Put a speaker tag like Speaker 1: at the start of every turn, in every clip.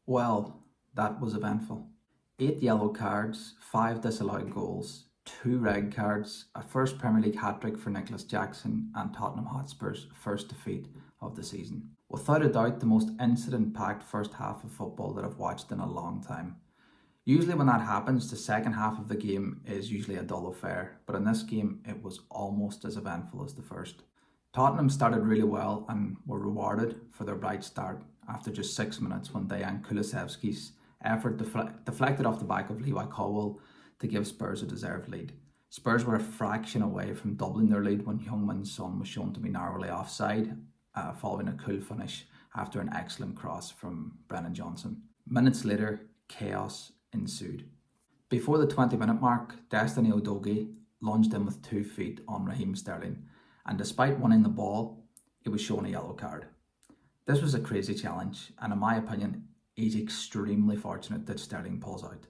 Speaker 1: Well, that was eventful. 8 yellow cards, 5 disallowed goals, 2 red cards, a first Premier League hat-trick for Nicholas Jackson, and Tottenham Hotspur's first defeat of the season. Without a doubt, the most incident-packed first half of football that I've watched in a long time. Usually when that happens, the second half of the game is usually a dull affair, but in this game it was almost as eventful as the first. Tottenham started really well and were rewarded for their bright start after just 6 minutes when Dejan Kulusevski's effort deflected off the back of Levi Colwill to give Spurs a deserved lead. Spurs were a fraction away from doubling their lead when Heung-min Son was shown to be narrowly offside, following a cool finish after an excellent cross from Brennan Johnson. Minutes later, chaos ensued. Before the 20-minute mark, Destiny Udogie lunged in with 2 feet on Raheem Sterling, and despite winning the ball, he was shown a yellow card. This was a crazy challenge, and in my opinion, he's extremely fortunate that Sterling pulls out.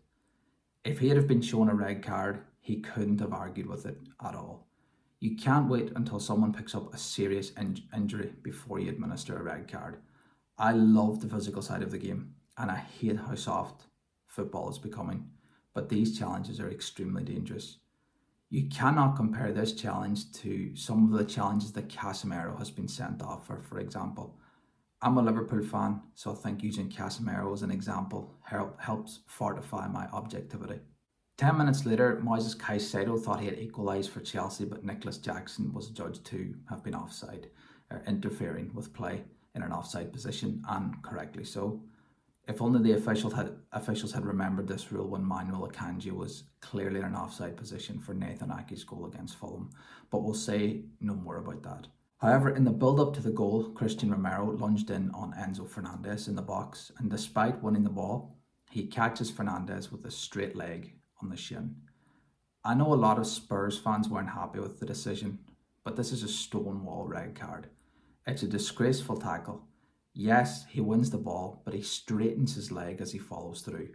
Speaker 1: If he had have been shown a red card, he couldn't have argued with it at all. You can't wait until someone picks up a serious injury before you administer a red card. I love the physical side of the game, and I hate how soft football is becoming, but these challenges are extremely dangerous. You cannot compare this challenge to some of the challenges that Casemiro has been sent off for example. I'm a Liverpool fan, so I think using Casemiro as an example helps fortify my objectivity. 10 minutes later, Moises Caicedo thought he had equalised for Chelsea, but Nicholas Jackson was judged to have been offside, interfering with play in an offside position, and correctly so. If only the officials had remembered this rule when Manuel Akanji was clearly in an offside position for Nathan Ake's goal against Fulham, but we'll say no more about that. However, in the build-up to the goal, Christian Romero lunged in on Enzo Fernandez in the box, and despite winning the ball, he catches Fernandez with a straight leg on the shin. I know a lot of Spurs fans weren't happy with the decision, but this is a stonewall red card. It's a disgraceful tackle. Yes, he wins the ball, but he straightens his leg as he follows through.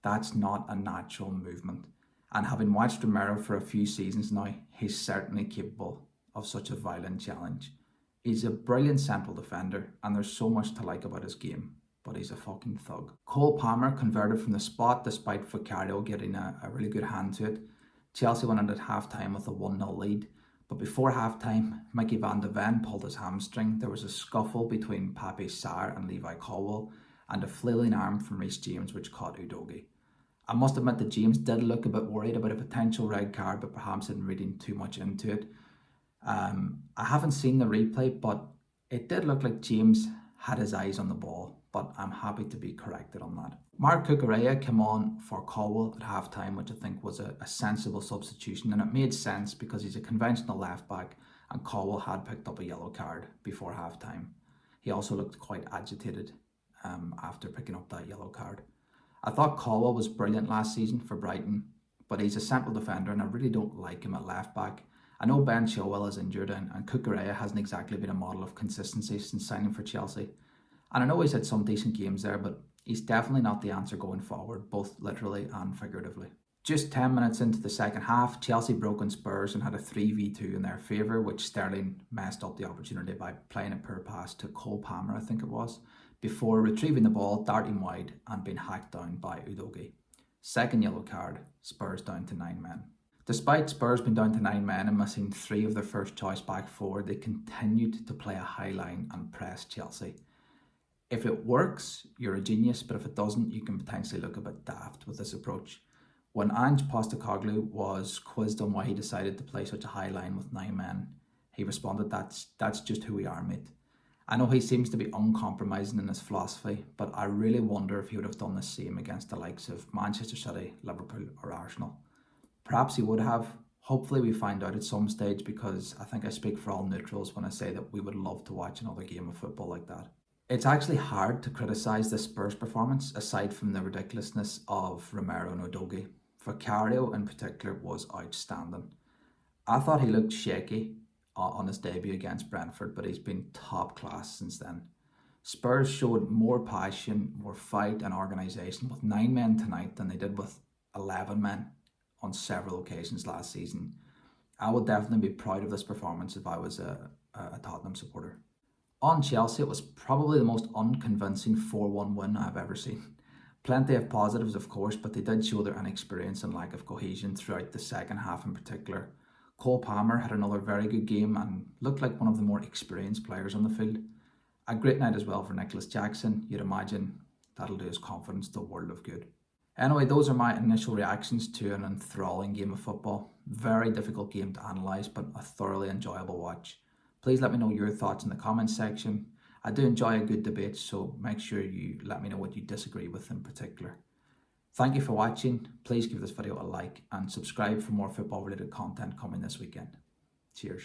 Speaker 1: That's not a natural movement. And having watched Romero for a few seasons now, he's certainly capable of such a violent challenge. He's a brilliant central defender, and there's so much to like about his game, but he's a fucking thug. Cole Palmer converted from the spot despite Vicario getting a really good hand to it. Chelsea went at half-time with a 1-0 lead. But before half-time, Mickey van de Ven pulled his hamstring. There was a scuffle between Pape Sarr and Levi Colwill, and a flailing arm from Reece James which caught Udogie. I must admit that James did look a bit worried about a potential red card, but perhaps in reading too much into it. I haven't seen the replay, but it did look like James had his eyes on the ball, but I'm happy to be corrected on that. Marc Cucurella came on for Colwill at half-time, which I think was a sensible substitution, and it made sense because he's a conventional left-back and Colwill had picked up a yellow card before half-time. He also looked quite agitated after picking up that yellow card. I thought Colwill was brilliant last season for Brighton, but he's a central defender and I really don't like him at left-back. I know Ben Chilwell is injured and Cucurella hasn't exactly been a model of consistency since signing for Chelsea. And I know he's had some decent games there, but he's definitely not the answer going forward, both literally and figuratively. Just 10 minutes into the second half, Chelsea broke on Spurs and had a 3v2 in their favour, which Sterling messed up the opportunity by playing a poor pass to Cole Palmer, I think it was, before retrieving the ball, darting wide and being hacked down by Udogie. Second yellow card, Spurs down to 9 men. Despite Spurs being down to 9 men and missing 3 of their first choice back four, they continued to play a high line and press Chelsea. If it works, you're a genius, but if it doesn't, you can potentially look a bit daft with this approach. When Ange Postecoglou was quizzed on why he decided to play such a high line with 9 men, he responded, that's just who we are, mate. I know he seems to be uncompromising in his philosophy, but I really wonder if he would have done the same against the likes of Manchester City, Liverpool or Arsenal. Perhaps he would have. Hopefully we find out at some stage, because I think I speak for all neutrals when I say that we would love to watch another game of football like that. It's actually hard to criticise this Spurs performance aside from the ridiculousness of Romero and Udogie. Vicario in particular was outstanding. I thought he looked shaky on his debut against Brentford, but he's been top class since then. Spurs showed more passion, more fight and organisation with 9 men tonight than they did with 11 men on several occasions last season. I would definitely be proud of this performance if I was a Tottenham supporter. On Chelsea, it was probably the most unconvincing 4-1 win I've ever seen. Plenty of positives, of course, but they did show their inexperience and lack of cohesion throughout the second half in particular. Cole Palmer had another very good game and looked like one of the more experienced players on the field. A great night as well for Nicholas Jackson. You'd imagine that'll do his confidence the world of good. Anyway, those are my initial reactions to an enthralling game of football. Very difficult game to analyse, but a thoroughly enjoyable watch. Please let me know your thoughts in the comments section. I do enjoy a good debate, so make sure you let me know what you disagree with in particular. Thank you for watching. Please give this video a like and subscribe for more football related content coming this weekend. Cheers.